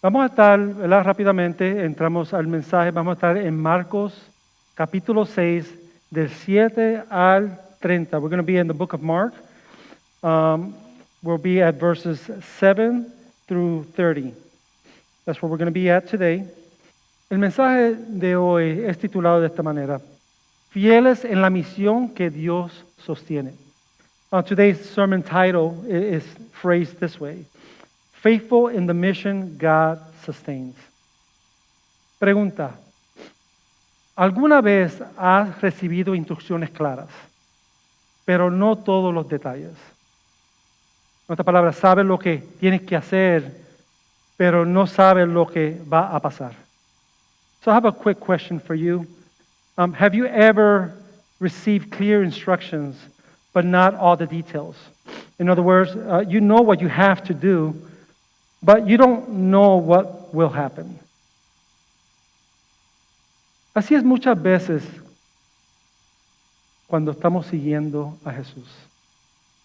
Vamos a estar, ¿verdad? Rápidamente, entramos al mensaje, vamos a estar en Marcos capítulo 6, del 7 al 30. We're going to be in the book of Mark. We'll be at verses 7 through 30. That's where we're going to be at today. El mensaje de hoy es titulado de esta manera: Fieles en la misión que Dios sostiene. Today's sermon title is phrased this way: Faithful in the mission God sustains. Pregunta: ¿alguna vez has recibido instrucciones claras, pero no todos los detalles? En otras palabras, sabes lo que tienes que hacer, pero no sabes lo que va a pasar. So I have a quick question for you. Have you ever received clear instructions, but not all the details? In other words, you know what you have to do, but you don't know what will happen. Así es muchas veces cuando estamos siguiendo a Jesús.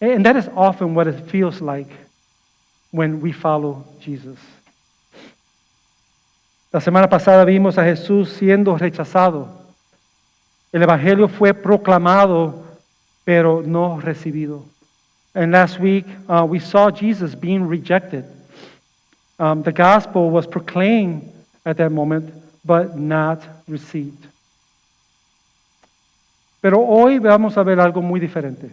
And that is often what it feels like when we follow Jesus. La semana pasada vimos a Jesús siendo rechazado. El Evangelio fue proclamado, pero no recibido. And last week, we saw Jesus being rejected. The gospel was proclaimed at that moment, but not received. Pero hoy vamos a ver algo muy diferente.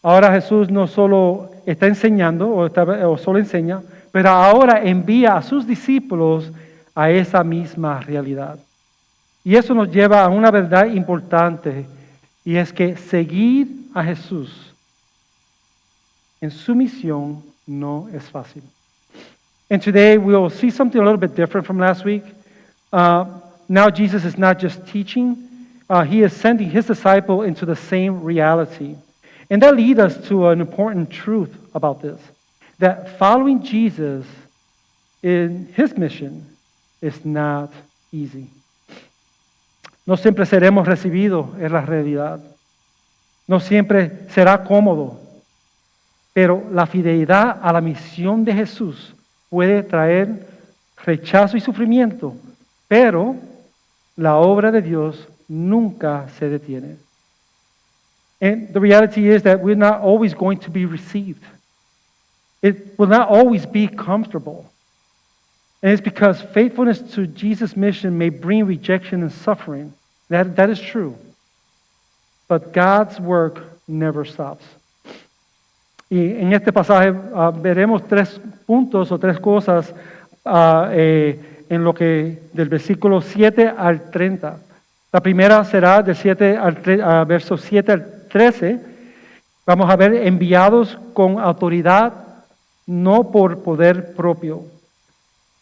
Ahora Jesús no solo está enseñando o solo enseña, pero ahora envía a sus discípulos a esa misma realidad. Y eso nos lleva a una verdad importante, y es que seguir a Jesús en su misión no es fácil. And today we will see something a little bit different from last week. Now Jesus is not just teaching, he is sending his disciple into the same reality. And that leads us to an important truth about this, that following Jesus in his mission is not easy. No siempre seremos recibidos en la realidad. No siempre será cómodo. Pero la fidelidad a la misión de Jesús puede traer rechazo y sufrimiento, pero la obra de Dios nunca se detiene. And the reality is that we're not always going to be received. It will not always be comfortable. And it's because faithfulness to Jesus' mission may bring rejection and suffering. That is true. But God's work never stops. Y en este pasaje veremos 3 puntos o 3 cosas en lo que del versículo 7 al 30. La primera será del versos 7 al 13. Vamos a ver enviados con autoridad, no por poder propio.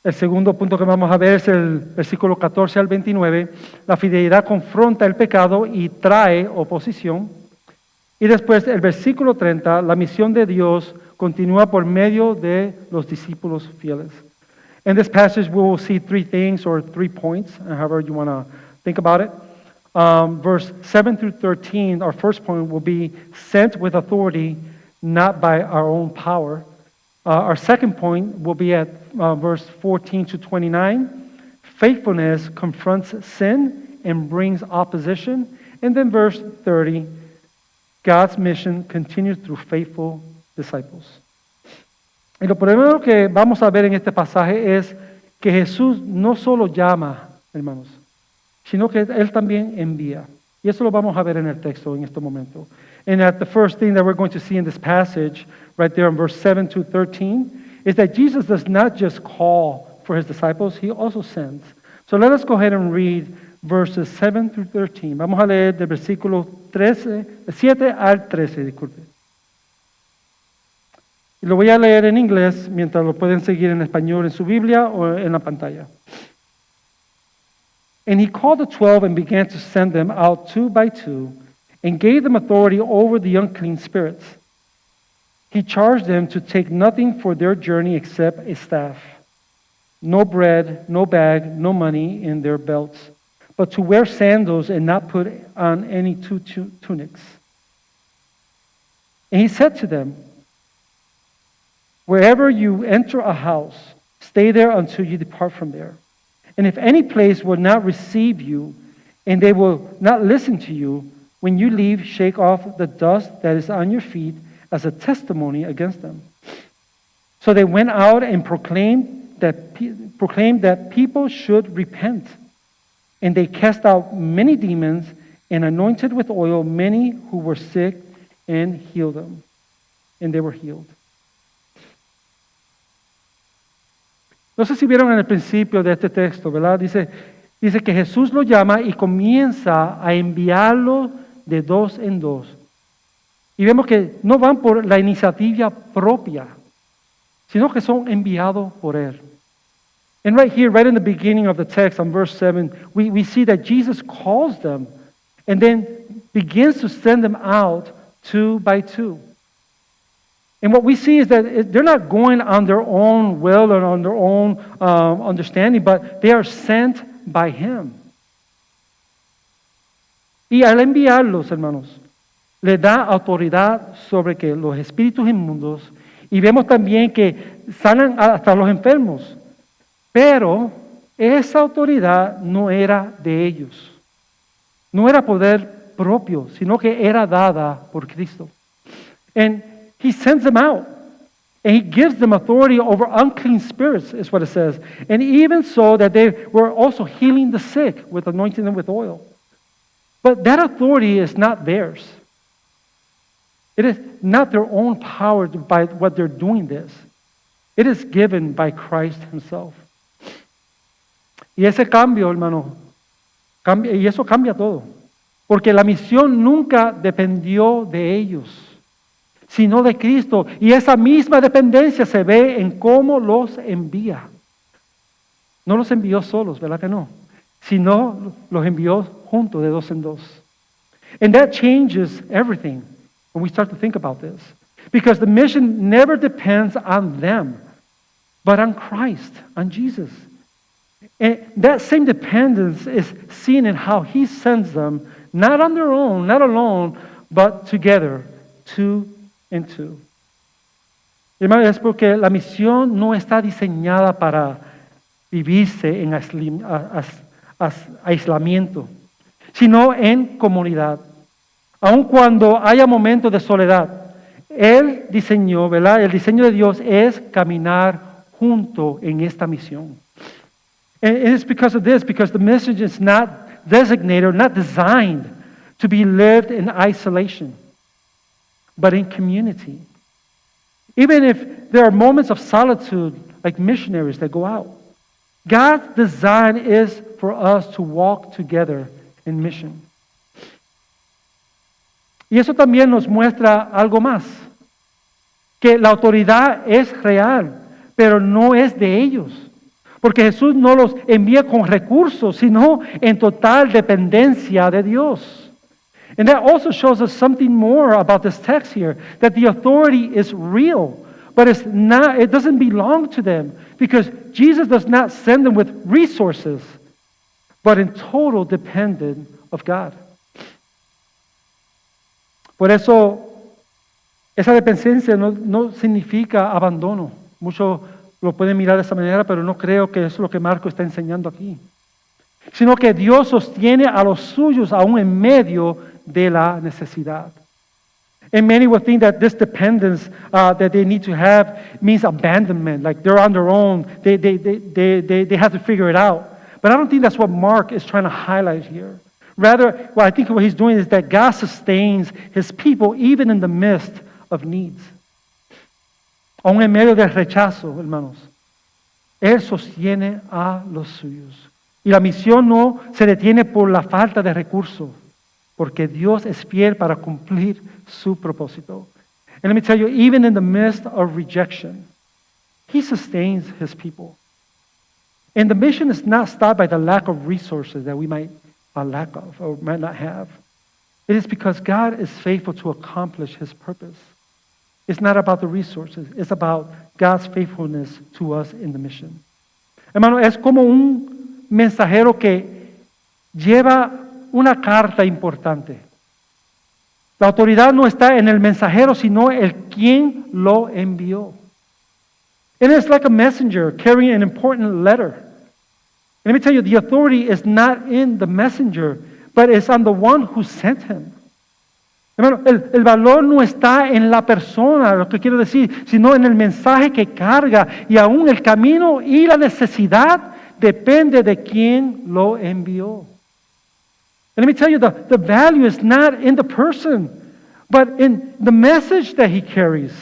El segundo punto que vamos a ver es el versículo 14 al 29. La fidelidad confronta el pecado y trae oposición. Y después el versículo 30, la misión de Dios continúa por medio de los discípulos fieles. In this passage we will see 3 things or 3 points, however you want to think about it. Verse 7 through 13, our first point will be sent with authority, not by our own power. Our second point will be at verse 14 to 29. Faithfulness confronts sin and brings opposition. And then verse 30, God's mission continues through faithful disciples. Y lo primero que vamos a ver en este pasaje es que Jesús no solo llama, hermanos, sino que Él también envía. Y eso lo vamos a ver en el texto en este momento. And that the first thing that we're going to see in this passage, right there in verse 7 to 13, is that Jesus does not just call for his disciples, he also sends. So let us go ahead and read verses 7 through 13. Vamos a leer del versículo 7 al 13, disculpe. Y lo voy a leer en inglés mientras lo pueden seguir en español en su Biblia o en la pantalla. And he called the 12 and began to send them out 2 by 2 and gave them authority over the unclean spirits. He charged them to take nothing for their journey except a staff, no bread, no bag, no money in their belts, but to wear sandals and not put on any 2 tunics. And he said to them, wherever you enter a house, Stay there until you depart from there. And if any place will not receive you, and they will not listen to you, when you leave, shake off the dust that is on your feet as a testimony against them. So they went out and proclaimed that people should repent. And they cast out many demons and anointed with oil many who were sick and healed them. And they were healed. No sé si vieron en el principio de este texto, ¿verdad? Dice que Jesús lo llama y comienza a enviarlo de dos en dos. Y vemos que no van por la iniciativa propia, sino que son enviados por Él. And right here, right in the beginning of the text, on verse 7, we see that Jesus calls them and then begins to send them out two by two. And what we see is that they're not going on their own will or on their own understanding, but they are sent by Him. Y al enviarlos, hermanos, le da autoridad sobre que los espíritus inmundos, y vemos también que sanan hasta los enfermos. Pero esa autoridad no era de ellos. No era poder propio, sino que era dada por Cristo. And He sends them out. And He gives them authority over unclean spirits, is what it says. And even so that they were also healing the sick with anointing them with oil. But that authority is not theirs. It is not their own power by what they're doing this. It is given by Christ Himself. Y ese cambio, hermano, y eso cambia todo. Porque la misión nunca dependió de ellos, sino de Cristo. Y esa misma dependencia se ve en cómo los envía. No los envió solos, ¿verdad que no? Sino los envió juntos de dos en dos. And that changes everything when we start to think about this. Because the mission never depends on them, but on Christ, on Jesus. And that same dependence is seen in how He sends them, not on their own, not alone, but together, two and two. Hermano, es porque la misión no está diseñada para vivirse en aislamiento, sino en comunidad. Aun cuando haya momentos de soledad, Él diseñó, ¿verdad? El diseño de Dios es caminar junto en esta misión. And it's because of this, because the message is not designated or not designed to be lived in isolation, but in community. Even if there are moments of solitude, like missionaries that go out, God's design is for us to walk together in mission. Y eso también nos muestra algo más, que la autoridad es real, pero no es de ellos. Porque Jesús no los envía con recursos, sino en total dependencia de Dios. And that also shows us something more about this text here, that the authority is real, but it doesn't belong to them, because Jesus does not send them with resources, but in total dependence of God. Por eso, esa dependencia no significa abandono. Muchos lo pueden mirar de esa manera, pero no creo que eso es lo que Marco está enseñando aquí. Sino que Dios sostiene a los suyos aún en medio de la necesidad. And many will think that this dependence that they need to have means abandonment, like they're on their own, they have to figure it out. But I don't think that's what Mark is trying to highlight here. Rather, I think what he's doing is that God sustains His people even in the midst of needs. Aún en medio del rechazo, hermanos, Él sostiene a los suyos. Y la misión no se detiene por la falta de recursos, porque Dios es fiel para cumplir su propósito. And let me tell you, even in the midst of rejection, He sustains His people. And the mission is not stopped by the lack of resources that we might lack of or might not have. It is because God is faithful to accomplish His purpose. It's not about the resources. It's about God's faithfulness to us in the mission. Hermano, es como un mensajero que lleva una carta importante. La autoridad no está en el mensajero, sino en quien lo envió. And it's like a messenger carrying an important letter. And let me tell you, the authority is not in the messenger, but it's on the one who sent him. Hermano, el valor no está en la persona, lo que quiero decir, sino en el mensaje que carga. Y aún el camino y la necesidad depende de quien lo envió. And let me tell you, the value is not in the person, but in the message that he carries.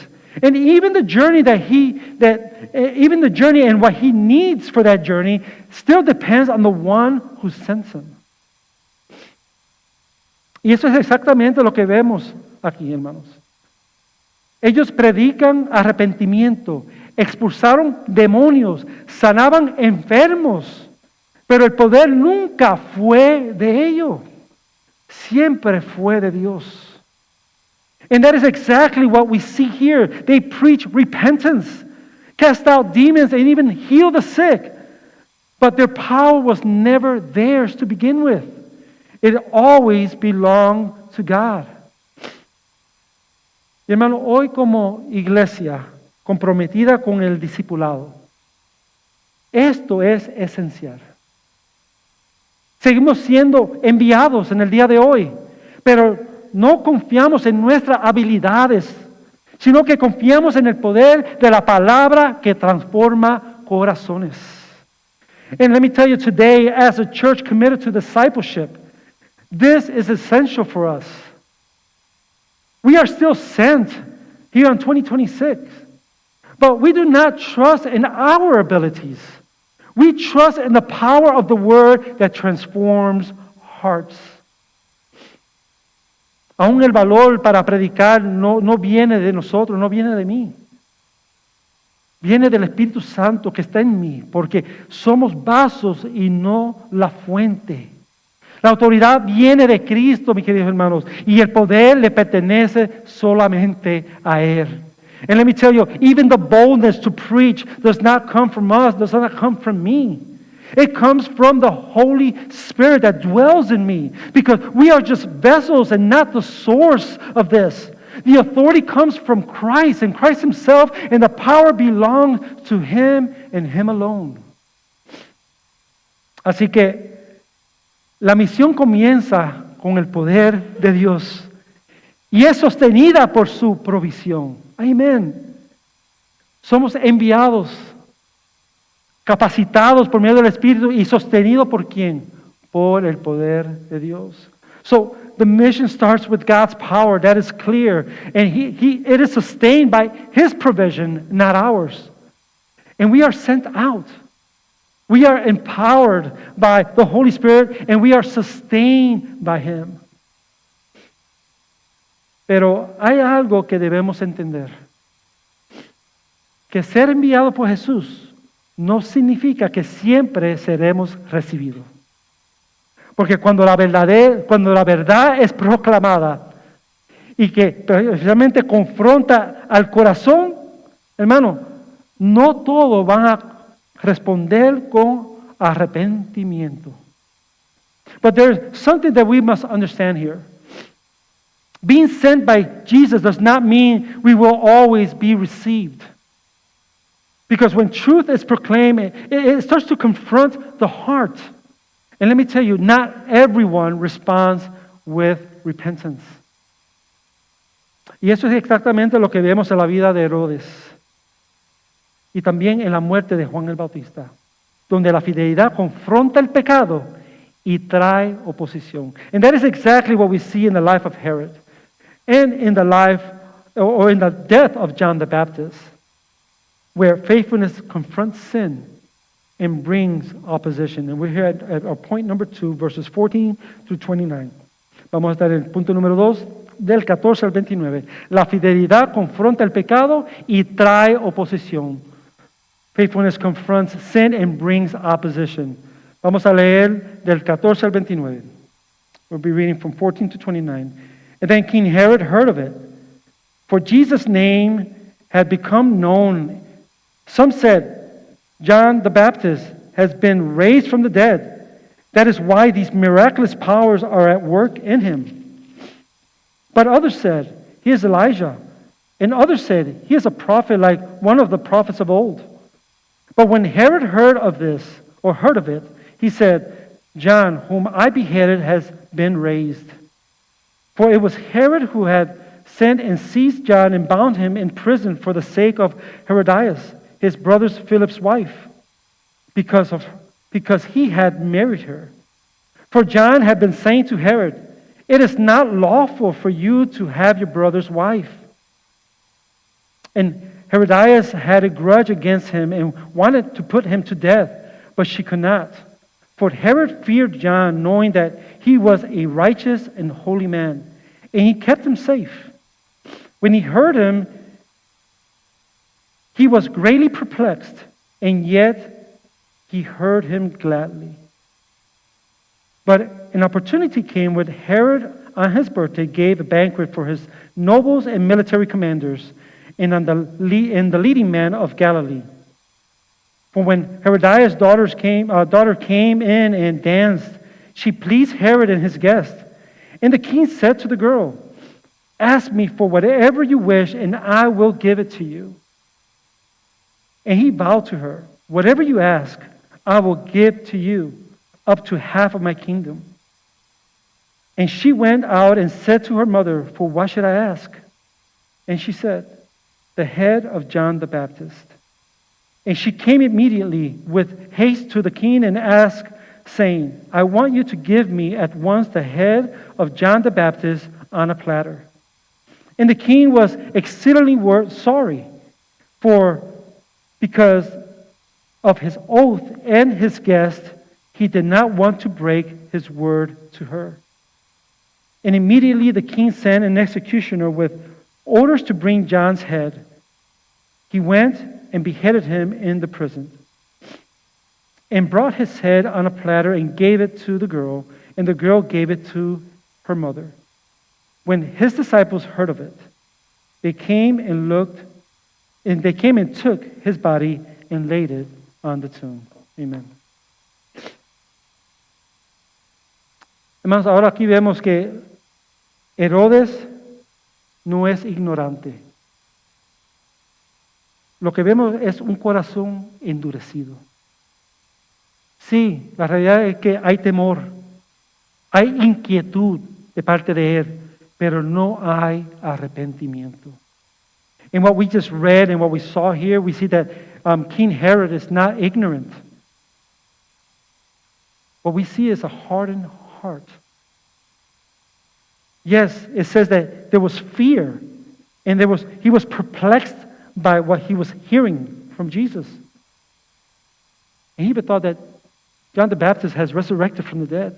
And even the journey even the journey and what he needs for that journey still depends on the one who sends him. Y eso es exactamente lo que vemos aquí, hermanos. Ellos predican arrepentimiento, expulsaron demonios, sanaban enfermos, pero el poder nunca fue de ellos, siempre fue de Dios. And that is exactly what we see here. They preach repentance, cast out demons, and even heal the sick. But their power was never theirs to begin with. It always belonged to God. Y hermano, hoy como iglesia comprometida con el discipulado, esto es esencial. Seguimos siendo enviados en el día de hoy, pero no confiamos en nuestras habilidades, sino que confiamos en el poder de la palabra que transforma corazones. And let me tell you today, as a church committed to discipleship, this is essential for us. We are still sent here in 2026, but we do not trust in our abilities. We trust in the power of the word that transforms hearts. Aún el valor para predicar no viene de nosotros, no viene de mí. Viene del Espíritu Santo que está en mí, porque somos vasos y no la fuente. La autoridad viene de Cristo, mis queridos hermanos, y el poder le pertenece solamente a Él. And let me tell you, even the boldness to preach does not come from us, does not come from me. It comes from the Holy Spirit that dwells in me, because we are just vessels and not the source of this. The authority comes from Christ and Christ Himself, and the power belongs to Him and Him alone. Así que la misión comienza con el poder de Dios y es sostenida por su provisión. Amén. Somos enviados, capacitados por medio del Espíritu y sostenidos por ¿quién? Por el poder de Dios. So the mission starts with God's power, that is clear, and it is sustained by His provision, not ours. And we are sent out. We are empowered by the Holy Spirit and we are sustained by Him. Pero hay algo que debemos entender. Que ser enviado por Jesús no significa que siempre seremos recibidos. Porque cuando la verdad es proclamada y que precisamente confronta al corazón, hermano, no todos van a responder con arrepentimiento. But there's something that we must understand here. Being sent by Jesus does not mean we will always be received. Because when truth is proclaimed, it starts to confront the heart. And let me tell you, not everyone responds with repentance. Y eso es exactamente lo que vemos en la vida de Herodes. Y también en la muerte de Juan el Bautista, donde la fidelidad confronta el pecado y trae oposición. And that is exactly what we see in the life of Herod and in the life or in the death of John the Baptist, where faithfulness confronts sin and brings opposition. And we're here at our point number 2, verses 14 through 29. Vamos a estar en el punto número 2, del 14 al 29. La fidelidad confronta el pecado y trae oposición. Faithfulness confronts sin and brings opposition. Vamos a leer del 14 al 29. We'll be reading from 14 to 29. And then King Herod heard of it, for Jesus' name had become known. Some said, John the Baptist has been raised from the dead. That is why these miraculous powers are at work in him. But others said, he is Elijah. And others said, he is a prophet like one of the prophets of old. But when Herod heard of it, he said, John, whom I beheaded, has been raised. For it was Herod who had sent and seized John and bound him in prison for the sake of Herodias, his brother Philip's wife, because he had married her. For John had been saying to Herod, it is not lawful for you to have your brother's wife. And Herodias had a grudge against him and wanted to put him to death, but she could not. For Herod feared John, knowing that he was a righteous and holy man, and he kept him safe. When he heard him, he was greatly perplexed, and yet he heard him gladly. But an opportunity came when Herod, on his birthday, gave a banquet for his nobles and military commanders and the leading men of Galilee. For when Herodias' daughter came in and danced, she pleased Herod and his guests. And the king said to the girl, ask me for whatever you wish, and I will give it to you. And he vowed to her, whatever you ask, I will give to you, up to half of my kingdom. And she went out and said to her mother, for what should I ask? And she said, the head of John the Baptist. And she came immediately with haste to the king and asked, saying, I want you to give me at once the head of John the Baptist on a platter. And the king was exceedingly sorry, because of his oath and his guest, he did not want to break his word to her. And immediately the king sent an executioner with orders to bring John's head. He went and beheaded him in the prison, and brought his head on a platter and gave it to the girl, and the girl gave it to her mother. When his disciples heard of it, they came and took his body and laid it on the tomb. Amen. Hermanos, ahora aquí vemos que Herodes no es ignorante. Lo que vemos es un corazón endurecido. Sí, la realidad es que hay temor, hay inquietud de parte de él, pero no hay arrepentimiento. In what we just read and what we saw here, we see that King Herod is not ignorant. What we see is a hardened heart. Yes, it says that there was fear, and he was perplexed by what he was hearing from Jesus. And he even thought that John the Baptist has resurrected from the dead.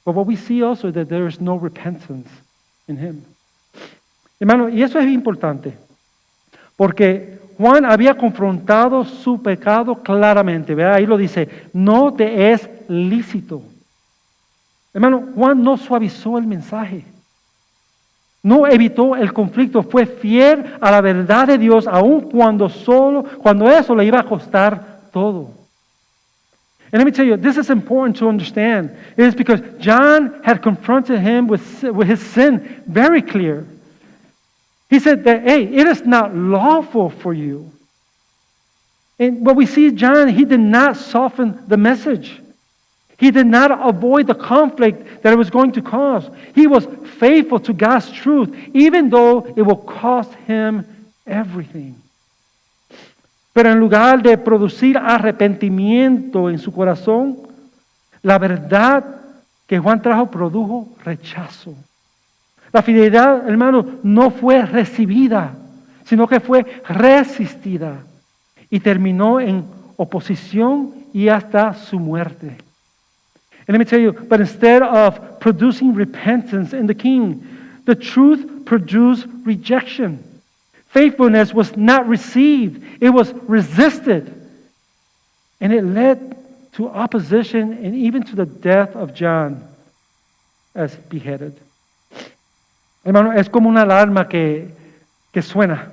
But what we see also is that there is no repentance in him. Hermano, y eso es importante, porque Juan había confrontado su pecado claramente, ¿verdad? Ahí lo dice, no te es lícito. Hermano, Juan no suavizó el mensaje, no evitó el conflicto, fue fiel a la verdad de Dios, aun cuando eso le iba a costar todo. And let me tell you, this is important to understand. It is because John had confronted him with his sin very clear. He said that, hey, it is not lawful for you. And what we see, John, he did not soften the message. He did not avoid the conflict that it was going to cause. He was faithful to God's truth, even though it will cost him everything. Pero en lugar de producir arrepentimiento en su corazón, la verdad que Juan trajo produjo rechazo. La fidelidad, hermano, no fue recibida, sino que fue resistida y terminó en oposición y hasta su muerte. And let me tell you, but instead of producing repentance in the king, the truth produced rejection. Faithfulness was not received. It was resisted. And it led to opposition and even to the death of John as beheaded. Hermano, es como una alarma que suena,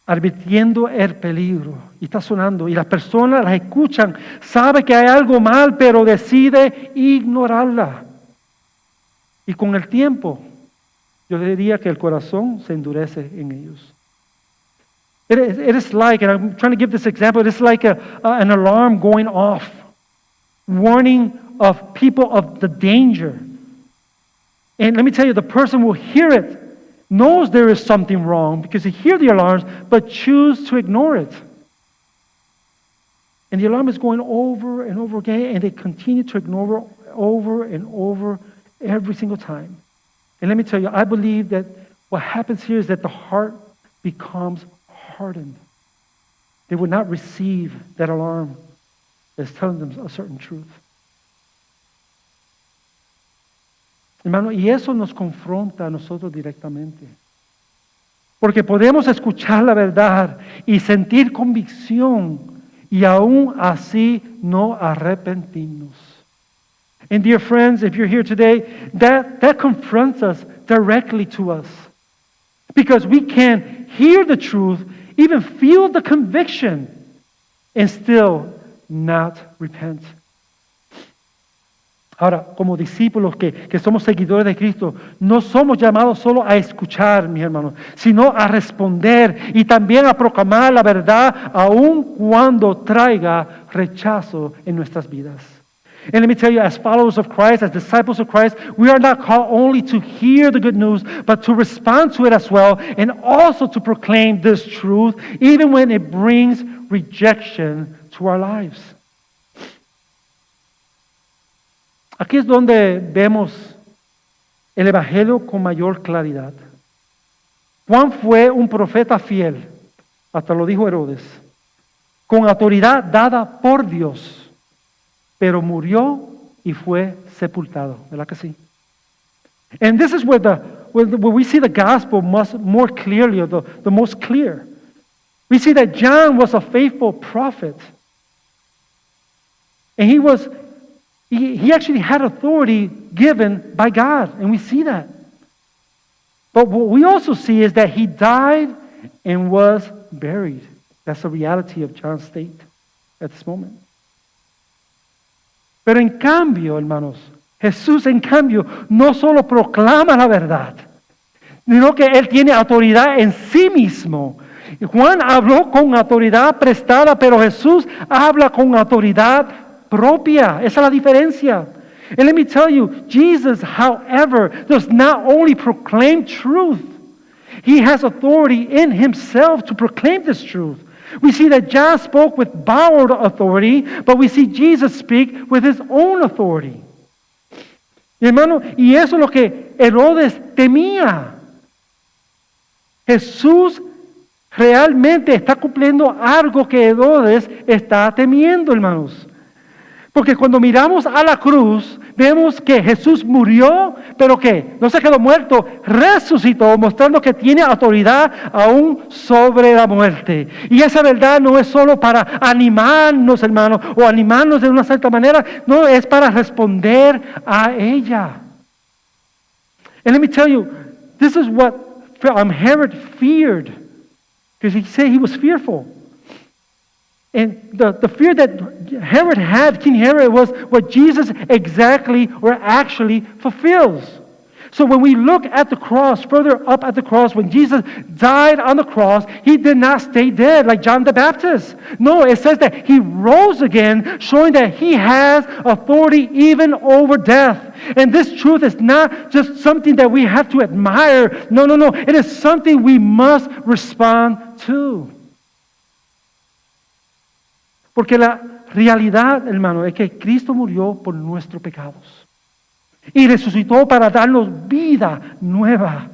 advirtiendo el peligro. Y está sonando. Y las personas las escuchan, sabe que hay algo mal, pero decide ignorarla. Y con el tiempo, yo diría que el corazón se endurece en ellos. It is like, and I'm trying to give this example, it is like an alarm going off, warning of people of the danger. And let me tell you, the person will hear it, knows there is something wrong because they hear the alarms, but choose to ignore it. And the alarm is going over and over again, and they continue to ignore it over and over every single time. And let me tell you, I believe that what happens here is that the heart becomes hardened. They would not receive that alarm that's telling them a certain truth. Hermano, y eso nos confronta a nosotros directamente. Porque podemos escuchar la verdad y sentir convicción y aún así no arrepentirnos. And dear friends, if you're here today, that confronts us directly to us. Because we can hear the truth, even feel the conviction, and still not repent. Ahora, como discípulos que somos seguidores de Cristo, no somos llamados solo a escuchar, mis hermanos, sino a responder y también a proclamar la verdad aun cuando traiga rechazo en nuestras vidas. And let me tell you, as followers of Christ, as disciples of Christ, we are not called only to hear the good news, but to respond to it as well, and also to proclaim this truth, even when it brings rejection to our lives. Aquí es donde vemos el Evangelio con mayor claridad. Juan fue un profeta fiel, hasta lo dijo Herodes, con autoridad dada por Dios, pero murió y fue sepultado. ¿Verdad que sí? And this is where we see the gospel more clearly, or the most clear. We see that John was a faithful prophet. And he actually had authority given by God, and we see that. But what we also see is that he died and was buried. That's the reality of John's state at this moment. Pero en cambio, hermanos, Jesús en cambio no solo proclama la verdad, sino que Él tiene autoridad en sí mismo. Juan habló con autoridad prestada, pero Jesús habla con autoridad propia. Esa es la diferencia. And let me tell you, Jesus, however, does not only proclaim truth, He has authority in Himself to proclaim this truth. We see that John spoke with borrowed authority, but we see Jesus speak with His own authority. Y hermano, y eso es lo que Herodes temía. Jesús realmente está cumpliendo algo que Herodes está temiendo, hermanos. Porque cuando miramos a la cruz, vemos que Jesús murió, pero que no se quedó muerto, resucitó, mostrando que tiene autoridad aún sobre la muerte. Y esa verdad no es solo para animarnos, hermanos, o animarnos de una cierta manera, no, es para responder a ella. And let me tell you, this is what Herod feared, because he said he was fearful. And the fear that Herod had, King Herod, was what Jesus exactly or actually fulfills. So when we look at the cross, further up at the cross, when Jesus died on the cross, He did not stay dead like John the Baptist. No, it says that He rose again, showing that He has authority even over death. And this truth is not just something that we have to admire. No. It is something we must respond to. Porque la realidad, hermano, es que Cristo murió por nuestros pecados y resucitó para darnos vida nueva.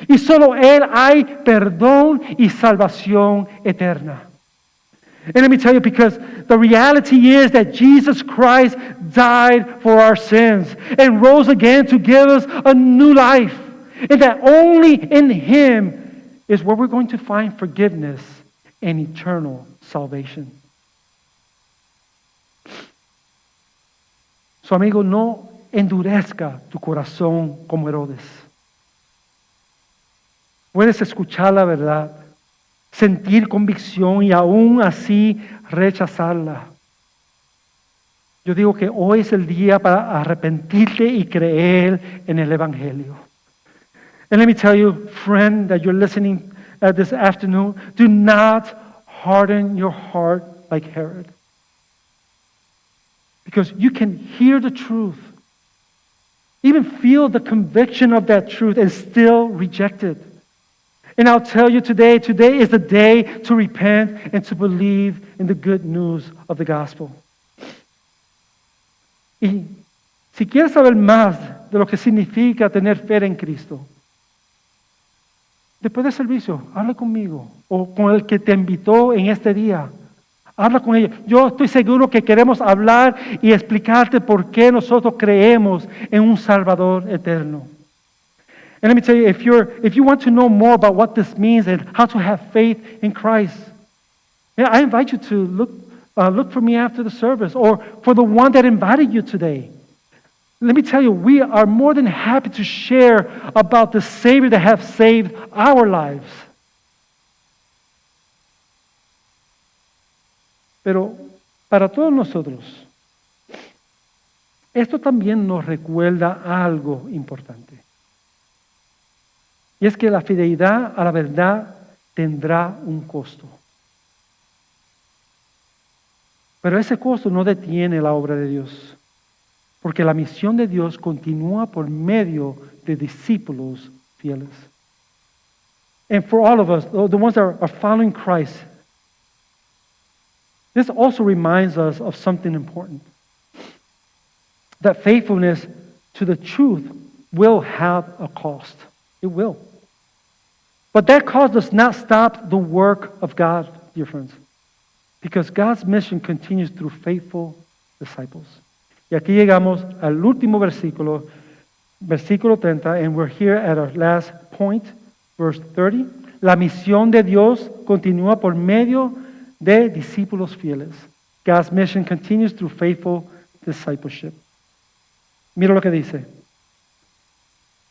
Y solo Él hay perdón y salvación eterna. And let me tell you, because the reality is that Jesus Christ died for our sins and rose again to give us a new life. And that only in Him is where we're going to find forgiveness and eternal salvation. So, amigo, no endurezca tu corazón como Herodes. Puedes escuchar la verdad, sentir convicción y aún así rechazarla. Yo digo que hoy es el día para arrepentirte y creer en el Evangelio. And let me tell you, friend, that you're listening this afternoon, do not harden your heart like Herod. Because you can hear the truth, even feel the conviction of that truth and still reject it. And I'll tell you today is the day to repent and to believe in the good news of the gospel. Y si quieres saber más de lo que significa tener fe en Cristo, después del servicio, habla conmigo o con el que te invitó en este día. Habla con ellos. Yo estoy seguro que queremos hablar y explicarte por qué nosotros creemos en un Salvador eterno. And let me tell you, if you want to know more about what this means and how to have faith in Christ, I invite you to look for me after the service or for the one that invited you today. Let me tell you, we are more than happy to share about the Savior that has saved our lives. Pero para todos nosotros, esto también nos recuerda algo importante. Y es que la fidelidad a la verdad tendrá un costo. Pero ese costo no detiene la obra de Dios, porque la misión de Dios continúa por medio de discípulos fieles. And for all of us, the ones that are following Christ, this also reminds us of something important. That faithfulness to the truth will have a cost. It will. But that cost does not stop the work of God, dear friends. Because God's mission continues through faithful disciples. Y aquí llegamos al último versículo, versículo 30, and we're here at our last point, verse 30. La misión de Dios continúa por medio de discípulos fieles. God's mission continues through faithful discipleship. Mira lo que dice.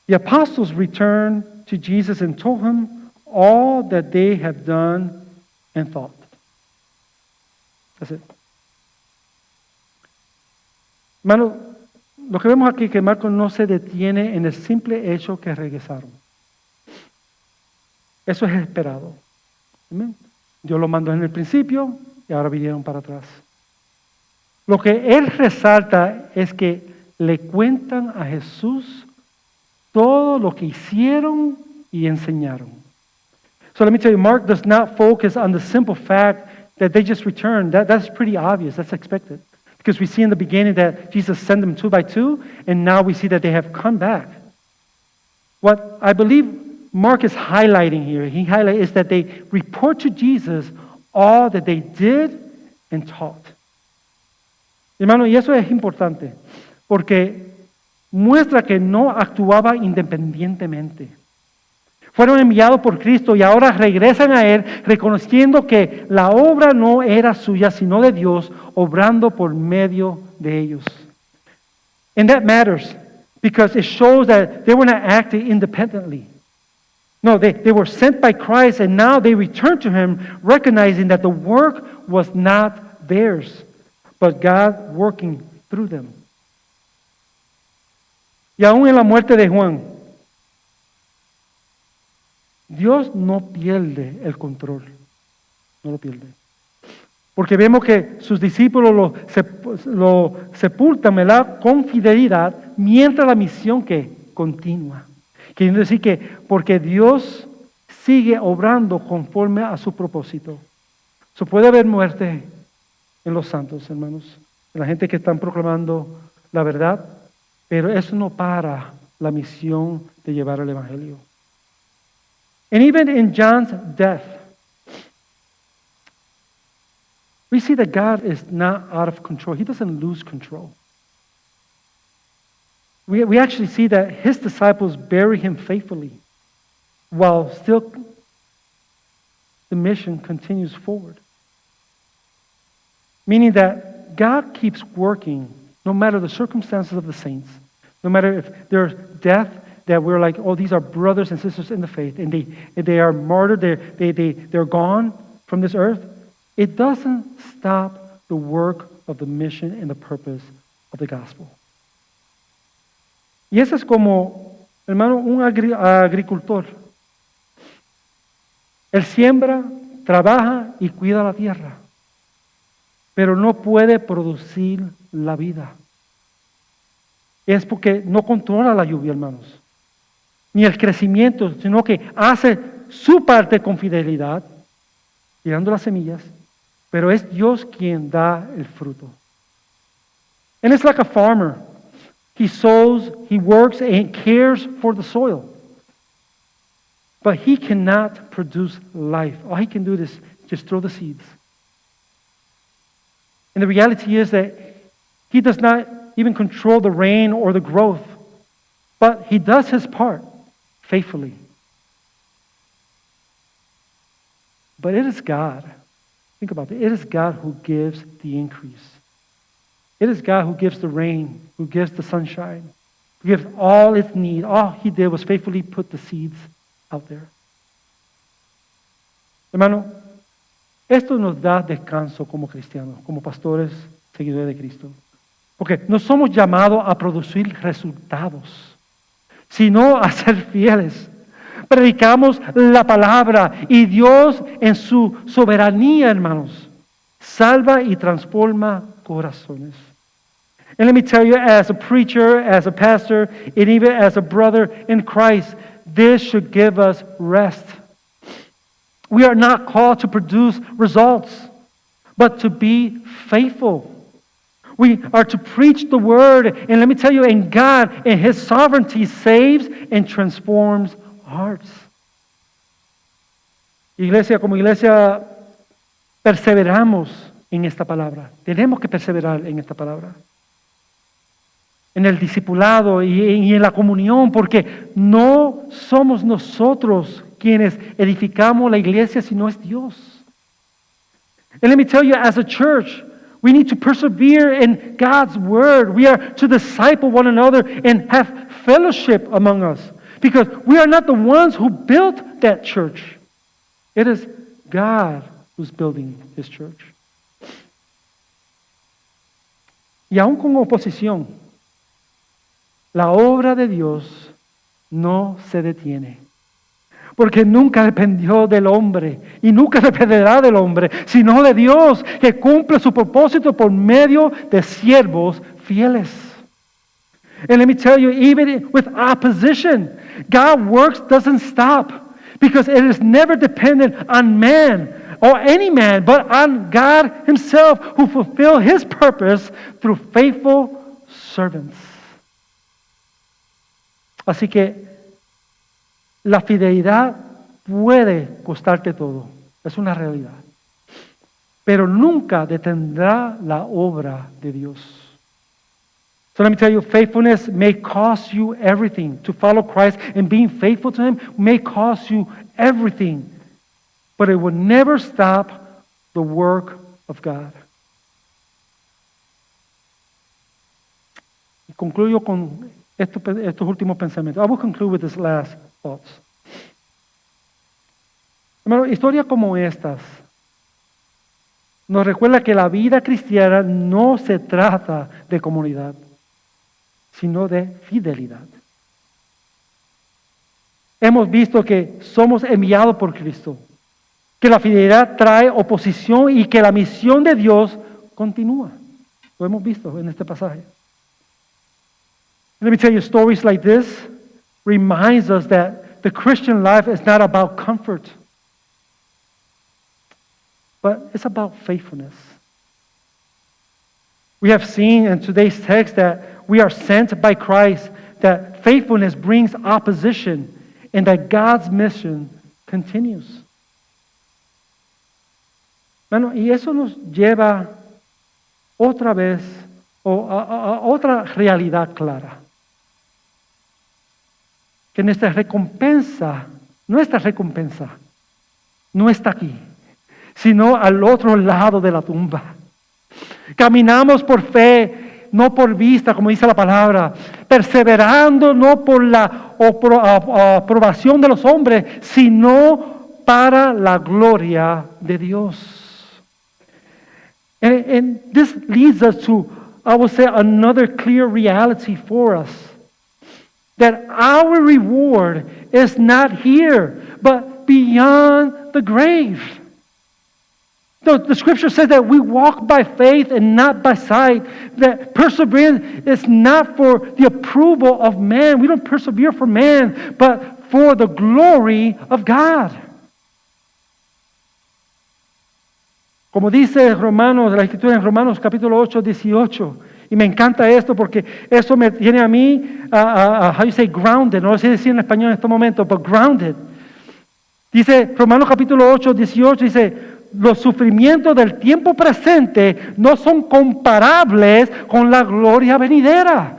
The apostles returned to Jesus and told him all that they had done and thought. That's it. Hermano, lo que vemos aquí es que Marcos no se detiene en el simple hecho que regresaron. Eso es esperado. Amén. Dios lo mandó en el principio y ahora vinieron para atrás. Lo que él resalta es que le cuentan a Jesús todo lo que hicieron y enseñaron. So let me tell you, Mark does not focus on the simple fact that they just returned. That's pretty obvious. That's expected. Because we see in the beginning that Jesus sent them 2 by 2, and now we see that they have come back. What I believe Mark is highlighting here, is that they report to Jesus all that they did and taught. Hermano, y eso es importante, porque muestra que no actuaba independientemente. Fueron enviados por Cristo y ahora regresan a Él reconociendo que la obra no era suya, sino de Dios, obrando por medio de ellos. And that matters because it shows that they were not acting independently. No, they were sent by Christ and now they return to Him recognizing that the work was not theirs, but God working through them. Y aún en la muerte de Juan, Dios no pierde el control, no lo pierde. Porque vemos que sus discípulos lo sepultan, ¿verdad?, con fidelidad, mientras la misión que continúa. Quiere decir que porque Dios sigue obrando conforme a su propósito. So puede haber muerte en los santos, hermanos, en la gente que están proclamando la verdad, pero eso no para la misión de llevar el Evangelio. And even in John's death, we see that God is not out of control. He doesn't lose control. We actually see that his disciples bury him faithfully while still the mission continues forward. Meaning that God keeps working no matter the circumstances of the saints, no matter if there's death, that we're like, oh, these are brothers and sisters in the faith, and they are martyred, they're gone from this earth. It doesn't stop the work of the mission and the purpose of the gospel. Y eso es como, hermano, un agricultor. Él siembra, trabaja y cuida la tierra, pero no puede producir la vida. Es porque no controla la lluvia, hermanos, ni el crecimiento, sino que hace su parte con fidelidad, tirando las semillas, pero es Dios quien da el fruto. And it's like a farmer. He sows, he works, and cares for the soil. But he cannot produce life. All he can do is just throw the seeds. And the reality is that he does not even control the rain or the growth, but he does his part faithfully. But it is God. Think about it. It is God who gives the increase. It is God who gives the rain, who gives the sunshine, who gives all its need. All he did was faithfully put the seeds out there. Hermano, esto nos da descanso como cristianos, como pastores, seguidores de Cristo. Porque no somos llamados a producir resultados, sino a ser fieles. Predicamos la palabra y Dios en su soberanía, hermanos, salva y transforma corazones. And let me tell you, as a preacher, as a pastor, and even as a brother in Christ, this should give us rest. We are not called to produce results, but to be faithful. We are to preach the word, and let me tell you, and God, in His sovereignty, saves and transforms hearts. Iglesia, como iglesia, perseveramos en esta palabra. Tenemos que perseverar en esta palabra. En el discipulado y en la comunión, porque no somos nosotros quienes edificamos la iglesia, sino es Dios. And let me tell you, as a church, we need to persevere in God's word. We are to disciple one another and have fellowship among us, because we are not the ones who built that church. It is God who's building His church. Y aún con oposición, la obra de Dios no se detiene, porque nunca dependió del hombre y nunca dependerá del hombre, sino de Dios, que cumple su propósito por medio de siervos fieles. And let me tell you, even with opposition, God's work doesn't stop, because it is never dependent on man or any man, but on God Himself, who fulfills His purpose through faithful servants. Así que la fidelidad puede costarte todo, es una realidad, pero nunca detendrá la obra de Dios. So let me tell you, faithfulness may cost you everything. To follow Christ and being faithful to Him may cost you everything, but it will never stop the work of God. Y concluyo con estos últimos pensamientos. I will conclude with these last thoughts. Hermano, historias como estas nos recuerda que la vida cristiana no se trata de comunidad, sino de fidelidad. Hemos visto que somos enviados por Cristo, que la fidelidad trae oposición y que la misión de Dios continúa. Lo hemos visto en este pasaje. Let me tell you, stories like this reminds us that the Christian life is not about comfort, but it's about faithfulness. We have seen in today's text that we are sent by Christ, that faithfulness brings opposition, and that God's mission continues. Bueno, y eso nos lleva otra vez a otra realidad clara. Que nuestra recompensa no está aquí, sino al otro lado de la tumba. Caminamos por fe, no por vista, como dice la palabra, perseverando no por la aprobación de los hombres, sino para la gloria de Dios. And this leads us to, I would say, another clear reality for us. That our reward is not here, but beyond the grave. The scripture says that we walk by faith and not by sight. That perseverance is not for the approval of man. We don't persevere for man, but for the glory of God. Como dice Romanos, la escritura en Romanos capítulo 8, 18. Y me encanta esto porque eso me tiene a mí, how you say, grounded. No lo sé decir en español en este momento, but grounded. Dice Romanos capítulo 8, 18, dice, los sufrimientos del tiempo presente no son comparables con la gloria venidera.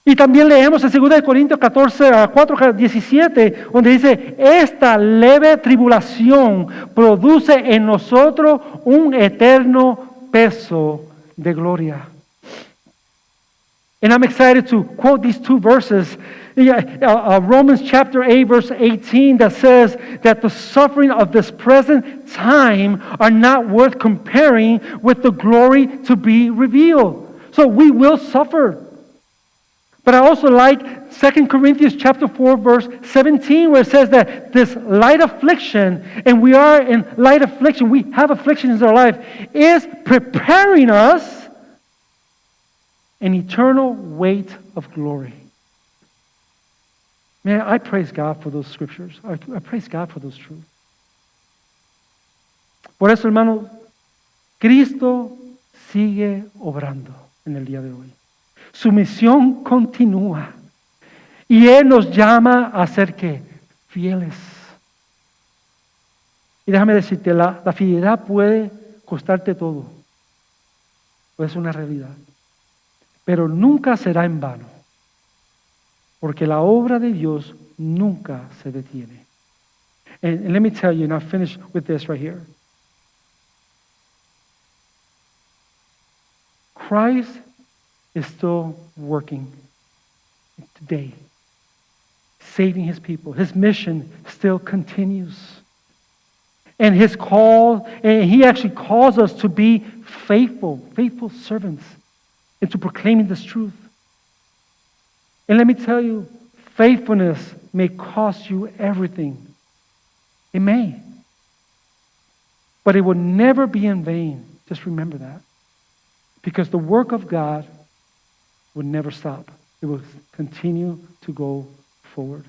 Y también leemos en 2 Corintios 4, 17, donde dice, esta leve tribulación produce en nosotros un eterno peso de gloria. And I'm excited to quote these two verses. Romans chapter 8, verse 18, that says that the suffering of this present time are not worth comparing with the glory to be revealed. So we will suffer. But I also like 2 Corinthians chapter 4, verse 17, where it says that this light affliction, and we are in light affliction, we have afflictions in our life, is preparing us an eternal weight of glory. Man, I praise God for those scriptures. I praise God for those truths. Por eso, hermano, Cristo sigue obrando en el día de hoy. Su misión continúa. Y Él nos llama a ser, ¿qué? Fieles. Y déjame decirte, la fidelidad puede costarte todo. Puede ser una realidad. Pero nunca será en vano. Porque la obra de Dios nunca se detiene. And let me tell you, and I'll finish with this right here. Christ is still working today, saving His people. His mission still continues. And His call, and He actually calls us to be faithful servants, and to proclaiming this truth. And let me tell you, faithfulness may cost you everything. It may. But it will never be in vain. Just remember that. Because the work of God will never stop. It will continue to go forward.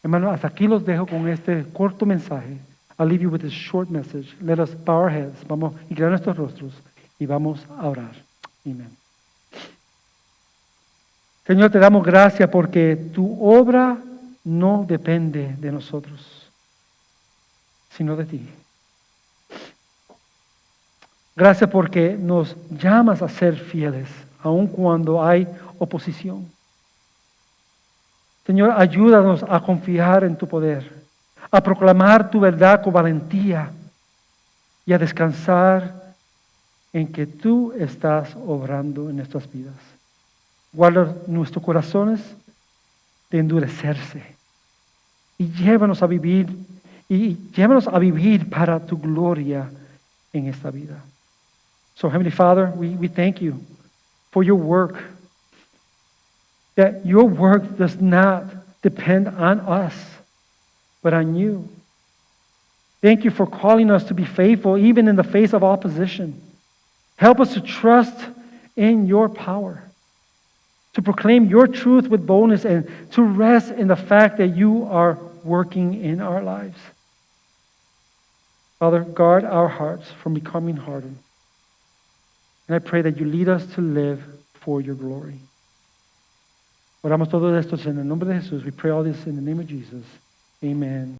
Hermano, hasta aquí los dejo con este corto mensaje. I'll leave you with this short message. Let us bow our heads. Vamos a inclinar nuestros rostros y vamos a orar. Amén. Señor, te damos gracias porque tu obra no depende de nosotros, sino de ti. Gracias porque nos llamas a ser fieles, aun cuando hay oposición. Señor, ayúdanos a confiar en tu poder, a proclamar tu verdad con valentía y a descansar en que tú estás obrando en nuestras vidas. Guarda nuestros corazones de endurecerse y llévanos a vivir para tu gloria en esta vida. So, Heavenly Father, we thank you for your work, that your work does not depend on us, but on you. Thank you for calling us to be faithful even in the face of opposition. Help us to trust in your power, to proclaim your truth with boldness, and to rest in the fact that you are working in our lives. Father, guard our hearts from becoming hardened. And I pray that you lead us to live for your glory. Oramos todo esto en el nombre de Jesús. We pray all this in the name of Jesus. Amen.